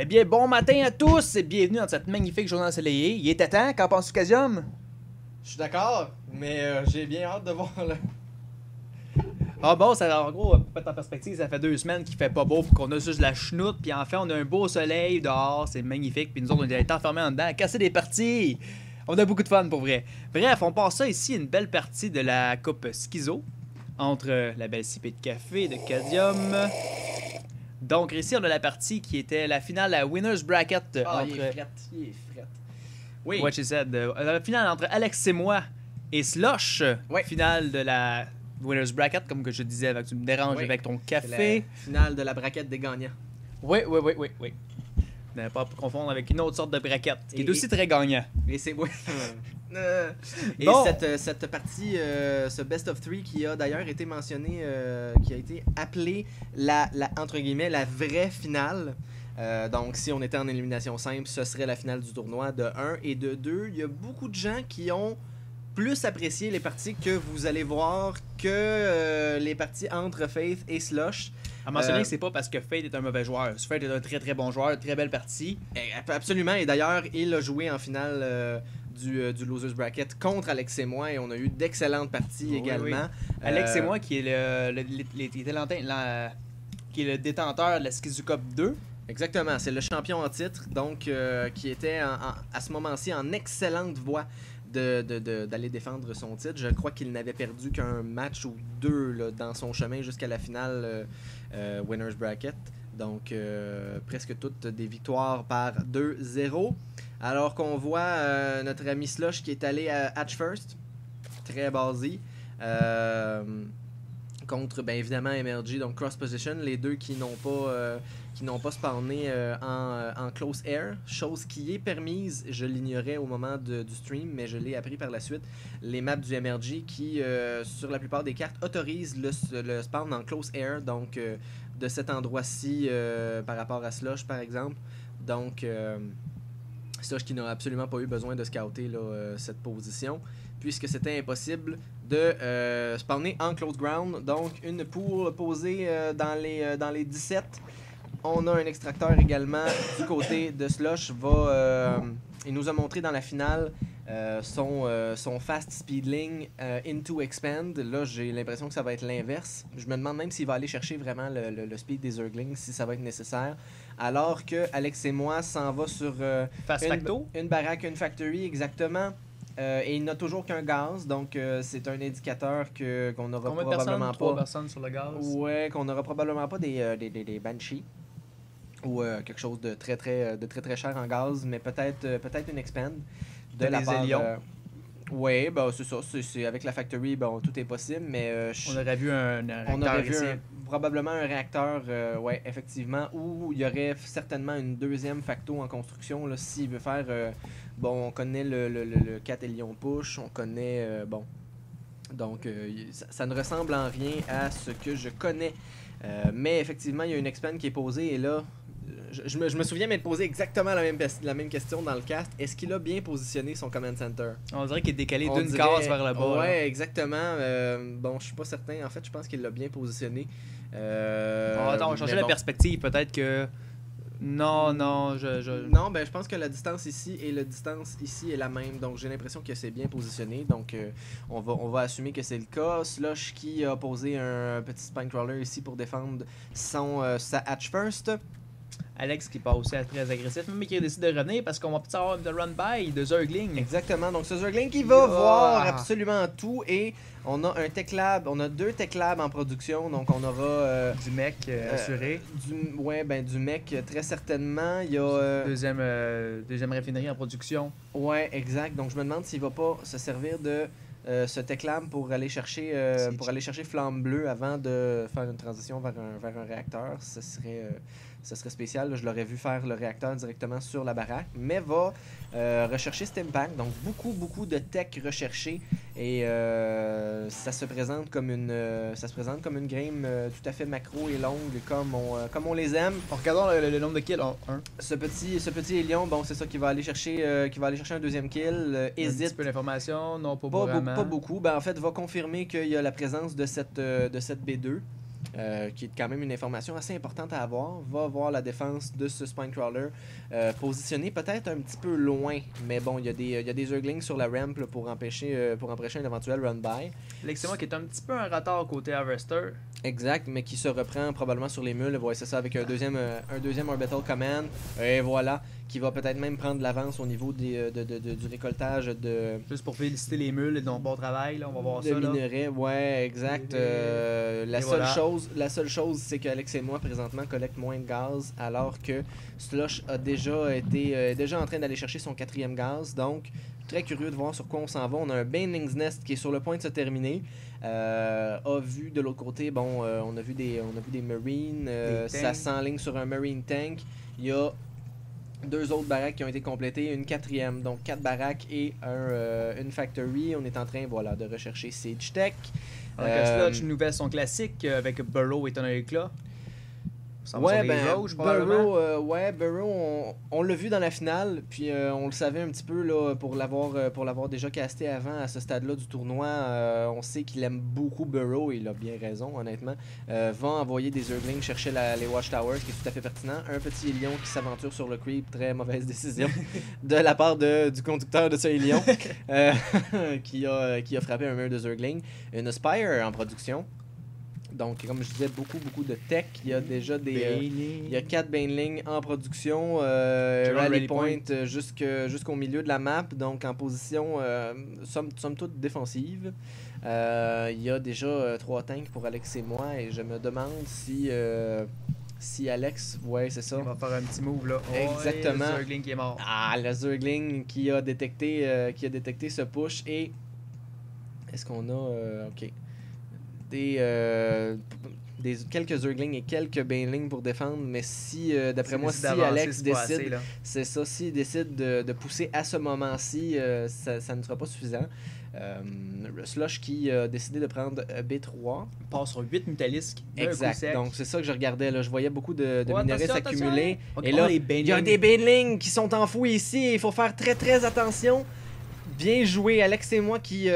Eh bien, bon matin à tous et bienvenue dans cette magnifique journée ensoleillée. Il était temps, qu'en penses-tu, Casium? Je suis d'accord, mais j'ai bien hâte de voir là. Ah bon, ça, en gros, pour mettre en perspective, ça fait 2 semaines qu'il fait pas beau, puis qu'on a juste la chenoute, puis en fait, on a un beau soleil dehors, c'est magnifique, puis nous autres, on est enfermés en dedans, à casser des parties. On a beaucoup de fun pour vrai. Bref, on passe ça ici, une belle partie de la coupe Schizo, entre la belle cipée de café de Cadium. Donc ici, on a la partie qui était la finale à Winner's Bracket Ah, entre... il est fret. Oui, What she said. La finale entre Alex et moi et Slush. Ouais. Finale de la Winner's Bracket, comme que je disais, avec, tu me déranges Oui. avec ton c'est café. la finale de la braquette des gagnants. Oui. Ne pas confondre avec une autre sorte de braquette, qui est Et- aussi très gagnant. Et c'est Et Bon. cette partie, ce best of three qui a d'ailleurs été mentionné, qui a été appelé entre guillemets la vraie finale. Donc si on était en élimination simple, ce serait la finale du tournoi de 1 et de 2. Il y a beaucoup de gens qui ont plus apprécié les parties que vous allez voir que les parties entre Faith et Slush. À mentionner que c'est pas parce que Fate est un mauvais joueur. Fate est un très très bon joueur, très belle partie. Absolument, et d'ailleurs, il a joué en finale du Losers Bracket contre Alex et moi, et on a eu d'excellentes parties Oui, également. Alex et moi, qui est qui est le détenteur de la Skizu Cup 2. Exactement, c'est le champion en titre, donc qui était à ce moment-ci en excellente voie d'aller défendre son titre. Je crois qu'il n'avait perdu qu'un match ou deux là, dans son chemin jusqu'à la finale Winners Bracket. Donc presque toutes des victoires par 2-0. Alors qu'on voit notre ami Slush qui est allé à Hatch First, très basé. Contre bien évidemment MRG, donc cross position, les deux qui n'ont pas spawné en close air, chose qui est permise, je l'ignorais au moment du stream, mais je l'ai appris par la suite, les maps du MRG qui sur la plupart des cartes autorisent le spawn en close air, donc de cet endroit-ci par rapport à Slush par exemple, donc Slush qui n'a absolument pas eu besoin de scouter là, cette position, puisque c'était impossible de spawner en close ground. Donc une poule posée dans les 17. On a un extracteur également du côté de Slush. Il nous a montré dans la finale son fast speedling into expand. Là, j'ai l'impression que ça va être l'inverse. Je me demande même s'il va aller chercher vraiment le speed des Zerglings, si ça va être nécessaire. Alors que Alex et moi s'en va sur une baraque, une factory, exactement. Et il n'a toujours qu'un gaz, donc c'est un indicateur qu'on n'aura probablement pas. 3 personnes sur le gaz. Ouais, qu'on n'aura probablement pas des Banshees ou quelque chose de très cher en gaz, mais peut-être une expand de la part. Ouais, bah c'est ça. C'est avec la factory, bon tout est possible, mais on aurait vu un réacteur probablement un réacteur, ouais, effectivement, où il y aurait certainement une deuxième facto en construction là, s'il veut faire. Bon, on connaît le Catélion Push, on connaît. Bon. Donc, ça ne ressemble en rien à ce que je connais. Mais effectivement, il y a une expand qui est posée et là. Je me souviens m'être posé exactement la même question dans le cast. Est-ce qu'il a bien positionné son command center? On dirait qu'il est décalé d'une case vers le bas. Ouais, exactement. Bon, je suis pas certain. En fait, je pense qu'il l'a bien positionné. Attends, on va changer la perspective. Peut-être que... Non, Non, ben je pense que la distance ici et la distance ici est la même. Donc j'ai l'impression que c'est bien positionné. Donc on va assumer que c'est le cas. Slush qui a posé un petit Spinecrawler ici pour défendre sa Hatch First. Alex qui part aussi très agressif, mais qui décide de revenir parce qu'on va peut-être avoir de run-by de Zergling. Exactement, donc ce Zergling qui va voir absolument tout et on a un Tech Lab, on a 2 Tech Labs en production, donc on aura... du mec assuré. Du mec très certainement, il y a... Deuxième raffinerie en production. Ouais, exact, donc je me demande s'il va pas se servir de... ce Tech Lab pour aller chercher Flamme Bleue avant de faire une transition vers un réacteur. Ce serait spécial. Là, je l'aurais vu faire le réacteur directement sur la baraque. Mais va rechercher Stimpack. Donc beaucoup de tech recherchée. Et ça se présente comme une game tout à fait macro et longue comme on les aime. Regardons le nombre de kills. 1. Ce petit Elion, bon, c'est ça qui va aller chercher un deuxième kill. Hésite. Un petit peu d'informations, non pas Pas vraiment. beaucoup. Ben, en fait, va confirmer qu'il y a la présence de cette B2. qui est quand même une information assez importante à avoir. Va voir la défense de ce Spinecrawler positionné peut-être un petit peu loin, mais bon, il y a des Zerglings sur la ramp là, pour empêcher un éventuel run-by. Alexis Mois qui est un petit peu un retard côté Harvester. Exact, mais qui se reprend probablement sur les mules. Voilà, c'est ça, avec un deuxième Orbital Command. Et voilà, qui va peut-être même prendre l'avance au niveau du récoltage de... Juste pour féliciter les mules et ton bon travail, là, on va voir de ça. minerais, ouais, exact. La seule chose, c'est qu'Alex et moi, présentement, collectent moins de gaz, alors que Slush a déjà été déjà en train d'aller chercher son 4e gaz. Donc, très curieux de voir sur quoi on s'en va. On a un Baneling's Nest qui est sur le point de se terminer. A vu de l'autre côté, bon, on a vu des Marines. Ça s'enligne sur un Marine Tank. Il y a 2 autres baraques qui ont été complétées, une 4e, donc 4 baraques et une factory. On est en train, voilà, de rechercher Siege Tech. Sludge nous fait son classique avec Burrow et Toneric-là. Ouais, Burrow, on l'a vu dans la finale, puis on le savait un petit peu là, pour l'avoir déjà casté avant à ce stade-là du tournoi. On sait qu'il aime beaucoup Burrow, et il a bien raison, honnêtement. Va envoyer des Zerglings chercher les Watchtowers, ce qui est tout à fait pertinent. Un petit Hélion qui s'aventure sur le creep, très mauvaise décision de la part du conducteur de ce Hélion, qui a frappé un mur de Zergling. Une Spire en production. Donc, comme je disais, beaucoup de tech. Il y a déjà il y a 4 Baneling en production. Rally Point jusqu'au milieu de la map. Donc, en position, somme toute défensive. Il y a déjà 3 tanks pour Alex et moi. Et je me demande si Alex, ouais, c'est ça. On va faire un petit move là. Exactement. Le Zergling qui est mort. Ah, le Zergling qui a détecté ce push. Et est-ce qu'on a... ok. Quelques Zerglings et quelques Baneling pour défendre, mais d'après moi, si Alex décide, c'est ça, s'il décide de pousser à ce moment-ci, ça ne sera pas suffisant. Slush qui a décidé de prendre B3. Il passe sur 8 Mutalisques. Exact, donc c'est ça que je regardais, là. Je voyais beaucoup de minerais s'accumuler. Et là, il y a des Baneling qui sont enfouis ici, il faut faire très très attention. Bien joué, Alex et moi qui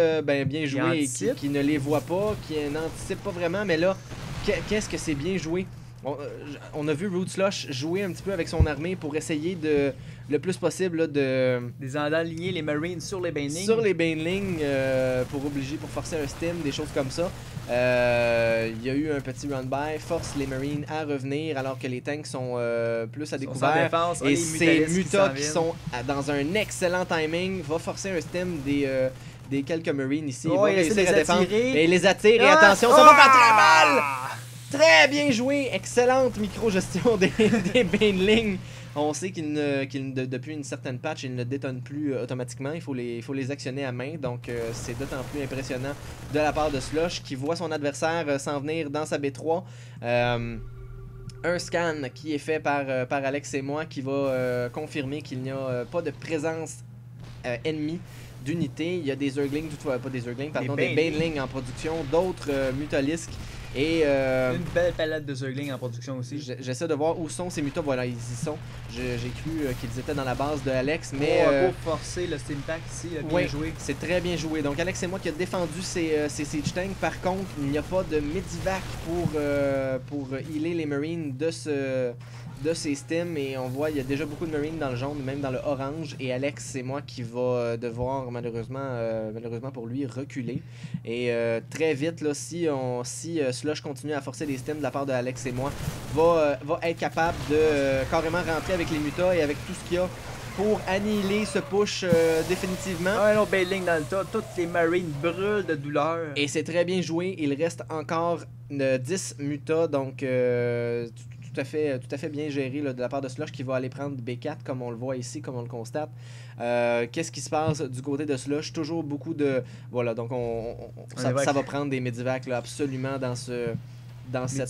bien joué, qui ne les voit pas, qui n'anticipe pas vraiment, mais là, qu'est-ce que c'est bien joué. On a vu Root Slush jouer un petit peu avec son armée pour essayer le plus possible là, d'aligner les Marines sur les Banelings. Sur les Banelings pour forcer un stim, des choses comme ça. Il y a eu un petit run-by, force les Marines à revenir alors que les tanks sont plus à découvert. Et ces mutas qui sont dans un excellent timing va forcer un stim des quelques Marines ici. Ils vont réussir à défendre. Et les attire. Et attention, ça va faire très mal! Très bien joué! Excellente micro-gestion des Banelings. On sait depuis une certaine patch, ils ne détonnent plus automatiquement. Il faut les actionner à main. Donc, c'est d'autant plus impressionnant de la part de Slush qui voit son adversaire s'en venir dans sa B3. Un scan qui est fait par Alex et moi qui va confirmer qu'il n'y a pas de présence ennemie d'unité. Il y a des Zerglings, des Baneling en production, d'autres Mutalisques. Et une belle palette de Zerglings en production aussi. J'essaie de voir où sont ces mutas. Voilà, ils y sont. J'ai cru qu'ils étaient dans la base de Alex, mais pour forcer le Steam Pack ici, bien joué. C'est très bien joué. Donc Alex et moi qui a défendu ces Siege Tanks. Par contre, il n'y a pas de Medivac pour healer les Marines de ces stems, et on voit il y a déjà beaucoup de Marines dans le jaune, même dans le orange, et Alex c'est moi qui va devoir malheureusement pour lui reculer. Et très vite là, si Slush continue à forcer les stems de la part de Alex et moi, va être capable de carrément rentrer avec les mutas et avec tout ce qu'il y a pour annihiler ce push définitivement. Un autre Baneling dans le tas, toutes les Marines brûlent de douleur. Et c'est très bien joué, il reste encore 10 mutas, donc tout à fait bien géré là, de la part de Slush qui va aller prendre B4 comme on le voit ici, comme on le constate. Qu'est-ce qui se passe du côté de Slush? Toujours beaucoup de... Voilà, donc ça va prendre des Medivacs là, absolument dans cette...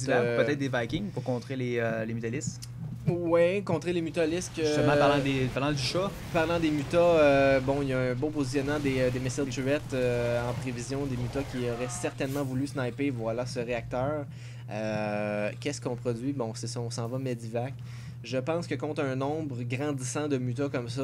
Peut-être des Vikings pour contrer les Mutalisques. Ouais, contrer les Mutalisques. Justement, parlant du chat. Parlant des mutas, il y a un beau positionnement des missiles turrets en prévision des mutas qui auraient certainement voulu sniper, voilà, ce réacteur. Qu'est-ce qu'on produit? Bon, c'est ça, on s'en va Medivac. Je pense que contre un nombre grandissant de mutas comme ça,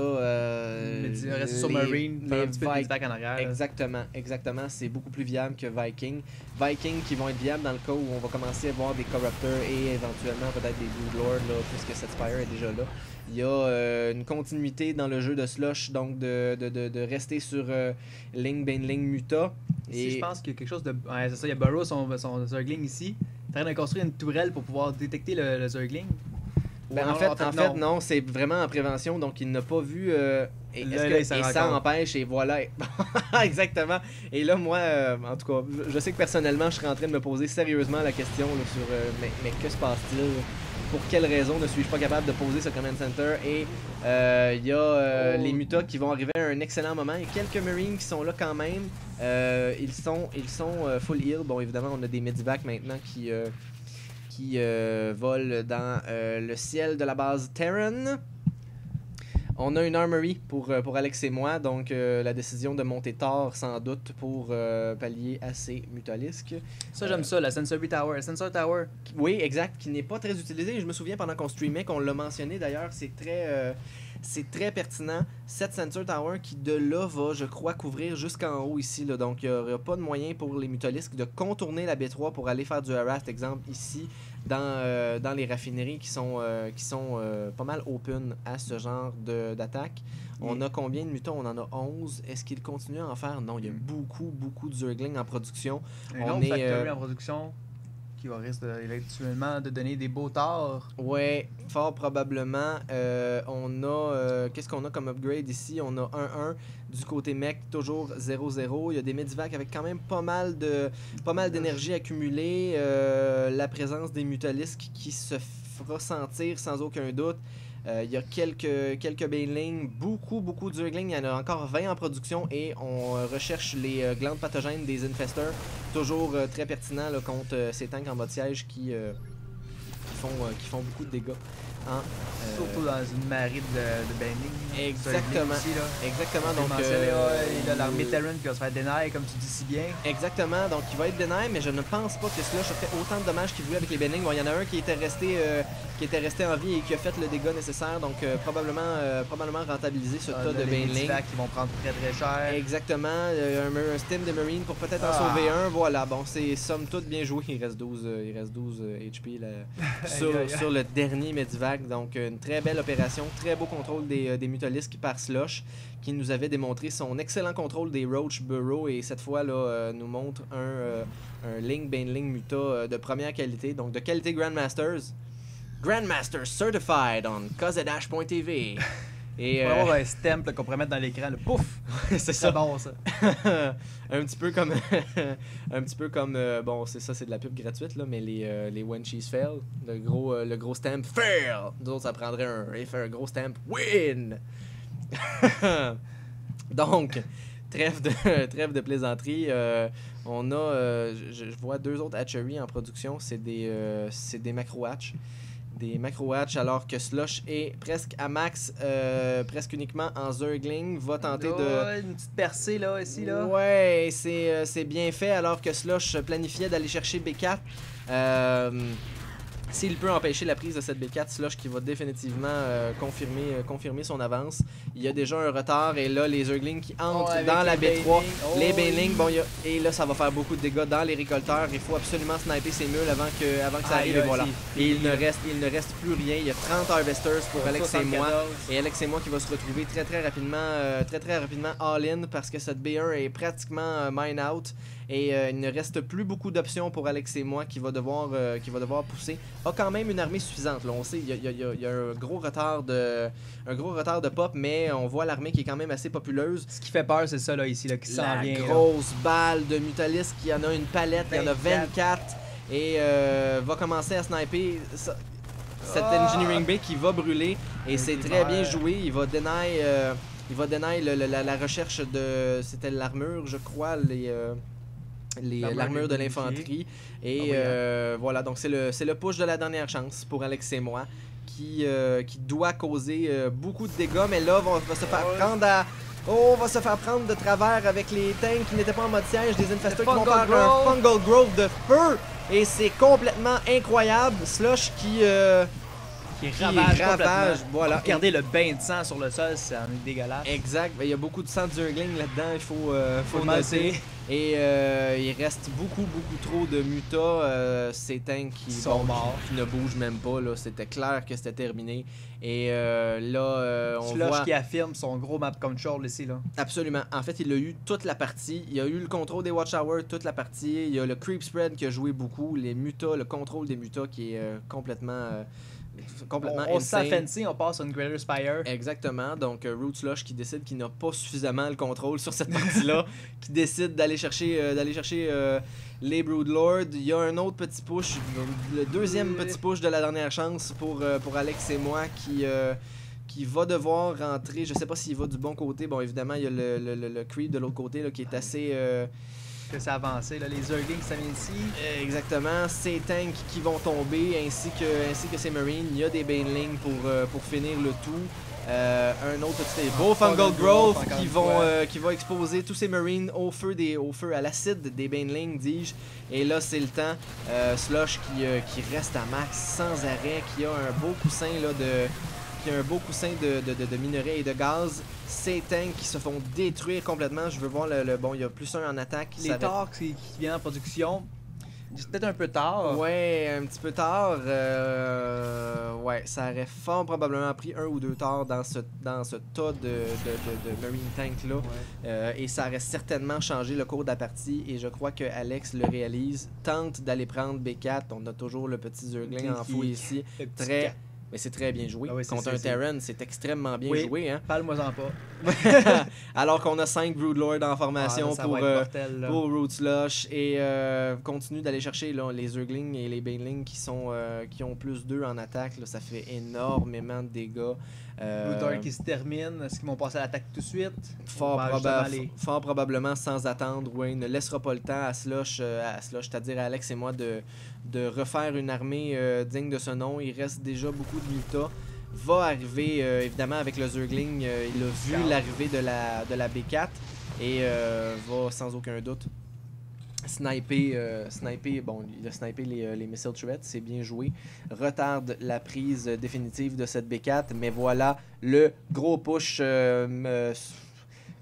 Rester sur Marine, faire un petit peu de feedback en arrière. Exactement. C'est beaucoup plus viable que Viking. Viking qui vont être viables dans le cas où on va commencer à voir des Corruptors et éventuellement peut-être des Broodlords, là, puisque cette Spire est déjà là. Il y a une continuité dans le jeu de Slush, donc de rester sur Ling, Baneling, Muta. Ici, je pense qu'il y a quelque chose de... Ouais, c'est ça, il y a Burrow, son Zergling ici. T'es en train de construire une tourelle pour pouvoir détecter le Zergling. Ben, en fait, non, c'est vraiment en prévention, donc il n'a pas vu. Et ça empêche, et voilà. Exactement. Et là, moi, en tout cas, je sais que personnellement, je serais en train de me poser sérieusement la question là, sur mais que se passe-t-il? Pour quelle raison ne suis-je pas capable de poser ce command center? Et il y a les mutas qui vont arriver à un excellent moment. Il y a quelques Marines qui sont là quand même. Ils sont full heal. Bon, évidemment, on a des medivacs maintenant qui volent dans le ciel de la base Terran. On a une armory pour Alex et moi, donc la décision de monter tard sans doute pour pallier à ces mutalisques. Ça j'aime ça, la Sensor Tower. Sensor Tower. Oui, exact, qui n'est pas très utilisé. Je me souviens pendant qu'on streamait qu'on l'a mentionné d'ailleurs, c'est très pertinent. Cette Sensor Tower qui de là va, je crois, couvrir jusqu'en haut ici. Là. Donc il n'y aura pas de moyen pour les mutalisques de contourner la B3 pour aller faire du harass, exemple ici. Dans les raffineries qui sont pas mal open à ce genre d'attaque. On a combien de mutants? On en a 11. Est-ce qu'il continue à en faire? Non, il y a beaucoup de Zergling en production. On est factory en production qui va risquer éventuellement de donner des beaux torts. Ouais, fort probablement. On a... qu'est-ce qu'on a comme upgrade ici? On a 1-1 du côté mech, toujours 0-0. Il y a des medivacs avec quand même pas mal d'énergie accumulée. La présence des mutalisques qui se fera sentir sans aucun doute. Il y a quelques Baneling, beaucoup de Zergling. Il y en a encore 20 en production et on recherche les glandes pathogènes des Infestors. Toujours très pertinent là, contre ces tanks en mode siège qui font beaucoup de dégâts. Surtout dans une marée de Baneling. Exactement. Exactement. Donc, il a l'armée Terran qui va se faire deny, comme tu dis si bien. Exactement. Donc, il va être deny, mais je ne pense pas que Slush a fait autant de dommages qu'il voulait avec les Baneling. Bon, il y en a un qui était resté en vie et qui a fait le dégât nécessaire. Donc, probablement rentabiliser ce tas de Baneling. Qui vont prendre très cher. Exactement. Un stim de Marine pour peut-être en sauver un. Voilà. Bon, c'est somme toute bien joué. Il reste 12 HP là, sur le dernier Medivac. Donc, une très belle opération, très beau contrôle des mutalisques par Slush, qui nous avait démontré son excellent contrôle des Roach Burrow et cette fois là nous montre un Ling Baneling Muta de première qualité, donc de qualité Grandmasters. Grandmaster Certified on Kozadash.tv. Et on va avoir un stamp qu'on pourrait mettre dans l'écran, pouf! C'est ça. Bon, ça. un petit peu comme bon, c'est de la pub gratuite là, mais les When She's Fail, le gros stamp Fail. Nous autres, ça prendrait un gros stamp Win. Donc, trêve de plaisanterie. On a, je vois 2 autres hatcheries en production, c'est des macro hatch. Des macro hatch alors que Slush est presque à max, presque uniquement en Zergling, va tenter de... Une petite percée là, ici là. Ouais, c'est bien fait alors que Slush planifiait d'aller chercher B4. S'il peut empêcher la prise de cette B4, Slush qui va définitivement confirmer son avance. Il y a déjà un retard et là les Zerglings qui entrent dans la B3. Les Baneling, bon, et là ça va faire beaucoup de dégâts dans les récolteurs. Il faut absolument sniper ces mules avant que ça arrive. Et voilà. Et il ne reste plus rien. Il y a 30 Harvesters pour Alex et moi. Et Alex et moi qui va se retrouver très rapidement all-in parce que cette B1 est pratiquement mine out. Et il ne reste plus beaucoup d'options pour Alex et moi qui va devoir pousser. A quand même une armée suffisante. Là. On sait il y a un gros retard de pop, mais on voit l'armée qui est quand même assez populeuse. Ce qui fait peur, c'est ça là ici là, qui s'en vient. La grosse balle de Mutalisque, il y en a une palette, il y en a 24 et va commencer à sniper cette Engineering Bay qui va brûler et c'est très bien joué. Il va deny la recherche de, c'était l'armure, je crois, l'armure de l'infanterie. Et voilà, donc c'est le push de la dernière chance pour Alex et moi qui doit causer beaucoup de dégâts, mais là on va se faire prendre on va se faire prendre de travers avec les tanks qui n'étaient pas en mode siège, des infesteurs qui vont faire un fungal growth de feu et c'est complètement incroyable. Slush qui Qui ravage complètement. Voilà. Regardez le bain de sang sur le sol, c'est dégueulasse. Exact. Ben, il y a beaucoup de sang de Zergling là-dedans, il faut le noter. noter. Et il reste beaucoup trop de mutas. Ces tanks qui sont morts. Qui ne bougent même pas. Là. C'était clair que c'était terminé. Et là, on Slush voit... qui affirme son gros map control ici. Là. Absolument. En fait, il a eu toute la partie. Il a eu le contrôle des Watchtower toute la partie. Il y a le creep spread qui a joué beaucoup. Les mutas, le contrôle des mutas qui est complètement on se insane. fancy, on passe sur une Greater Spire. Exactement. Donc, Root Slush qui décide qu'il n'a pas suffisamment le contrôle sur cette partie-là, qui décide d'aller chercher les Broodlords. Il y a un autre petit push, le deuxième petit push de la dernière chance pour Alex et moi qui va devoir rentrer. Je sais pas s'il va du bon côté. Bon, évidemment, il y a le creep de l'autre côté là, qui est assez... que ça a avancé, là. Les Zerglings ça vient ici. Exactement, ces tanks qui vont tomber ainsi que ces Marines. Il y a des Banelings pour finir le tout. Un autre petit beau Fungal Growth qui va exposer tous ces Marines au feu à l'acide des Banelings, dis-je. Et là, c'est le temps. Slush qui reste à max sans arrêt, qui a un beau coussin là, de minerais et de gaz. Ces tanks qui se font détruire complètement. Je veux voir bon, il y a plus un en attaque. Les Torques qui viennent en production. C'est peut-être un peu tard. Ouais, un petit peu tard. Ouais, ça aurait fort probablement pris 1 ou 2 torts dans ce tas de Marine Tank là. Ouais. Et ça aurait certainement changé le cours de la partie. Et je crois que Alex le réalise. Tente d'aller prendre B4. On a toujours le petit Zergling en fouille ici. Mais c'est très bien joué. Ah oui, contre un Terran, c'est extrêmement bien joué. Hein? Parle-moi-en pas. Alors qu'on a 5 Broodlords en formation pour Root Slush. Et continue d'aller chercher là, les Zerglings et les Banelings qui ont plus 2 en attaque. Là, ça fait énormément de dégâts. Broodlord qui se termine. Est-ce qu'ils vont passer à l'attaque tout de suite? Fort probablement sans attendre. Ouais, ne laissera pas le temps à Slush, c'est-à-dire à Alex et moi, de refaire une armée digne de ce nom. Il reste déjà beaucoup de mutas. Va arriver évidemment avec le Zergling. Il a vu l'arrivée de la B4 et va sans aucun doute sniper. Bon, il a snipé les missile turrets, c'est bien joué. Retarde la prise définitive de cette B4, mais voilà le gros push.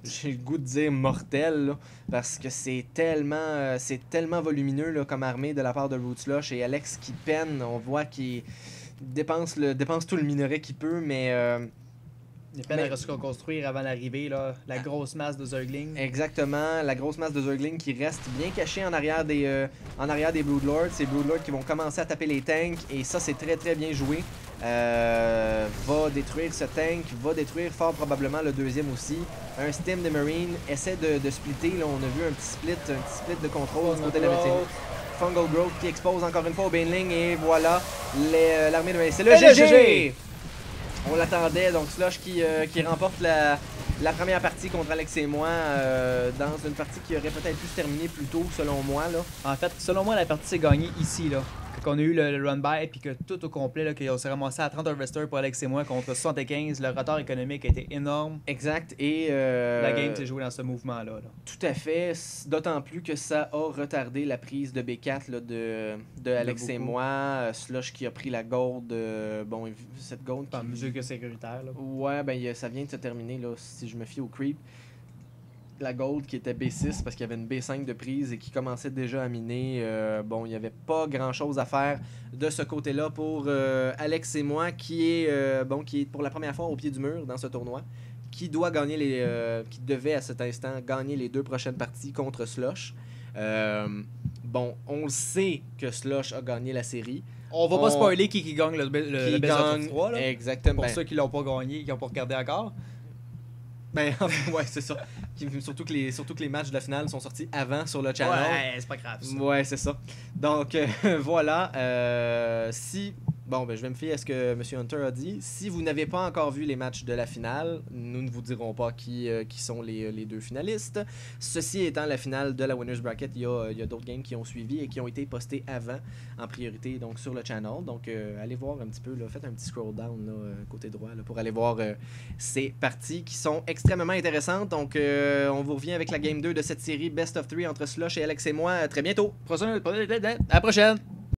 J'ai le goût de dire mortel là, parce que c'est tellement volumineux là, comme armée de la part de Root Slush et Alex qui peine. On voit qu'il dépense tout le minerai qu'il peut, mais il peine à reconstruire avant l'arrivée, la grosse masse de Zergling. Exactement, la grosse masse de Zergling qui reste bien cachée en arrière des Broodlords. Ces Broodlords qui vont commencer à taper les tanks et ça c'est très très bien joué. Va détruire ce tank, va détruire fort probablement le deuxième aussi. Un Stim de Marine essaie de splitter. Là, on a vu un petit split de contrôle du côté de la météo. Fungal Growth qui expose encore une fois au Baneling et voilà l'armée de c'est le GG! On l'attendait, donc Slush qui remporte la première partie contre Alex et moi dans une partie qui aurait peut-être pu se terminer plus tôt selon moi. Là. En fait, selon moi, la partie s'est gagnée ici. Là. Quand on a eu le run-by puis que tout au complet, qu'on s'est ramassé à 30 harvesters pour Alex et moi contre 75, le retard économique a été énorme. Exact. Et la game s'est jouée dans ce mouvement-là. Là. Tout à fait. D'autant plus que ça a retardé la prise de B4 là, de Alex et moi. Slush qui a pris la gold. Bon, cette gold. Par mesure que sécuritaire. Là. Ouais, ben ça vient de se terminer là, si je me fie au creep. La gold qui était B6 parce qu'il y avait une B5 de prise et qui commençait déjà à miner. Bon, il n'y avait pas grand chose à faire de ce côté-là pour Alex et moi qui est pour la première fois au pied du mur dans ce tournoi, qui doit gagner qui devait à cet instant gagner les 2 prochaines parties contre Slush. Bon, on le sait que Slush a gagné la série. On va pas spoiler qui gagne le Best of 3 là. Exactement. Pour ceux qui l'ont pas gagné, qui n'ont pas regardé encore. Ben, ouais, c'est ça. Surtout que les matchs de la finale sont sortis avant sur le channel. Ouais, c'est pas grave. Ça. Ouais, c'est ça. Donc, voilà. Bon, ben, je vais me fier à ce que M. Hunter a dit. Si vous n'avez pas encore vu les matchs de la finale, nous ne vous dirons pas qui sont les 2 finalistes. Ceci étant la finale de la Winners Bracket, il y a d'autres games qui ont suivi et qui ont été postés avant, en priorité, donc sur le channel. Donc, allez voir un petit peu, là, faites un petit scroll down là, côté droit là, pour aller voir ces parties qui sont extrêmement intéressantes. Donc, on vous revient avec la Game 2 de cette série Best of 3 entre Slush et Alex et moi très bientôt. À la prochaine!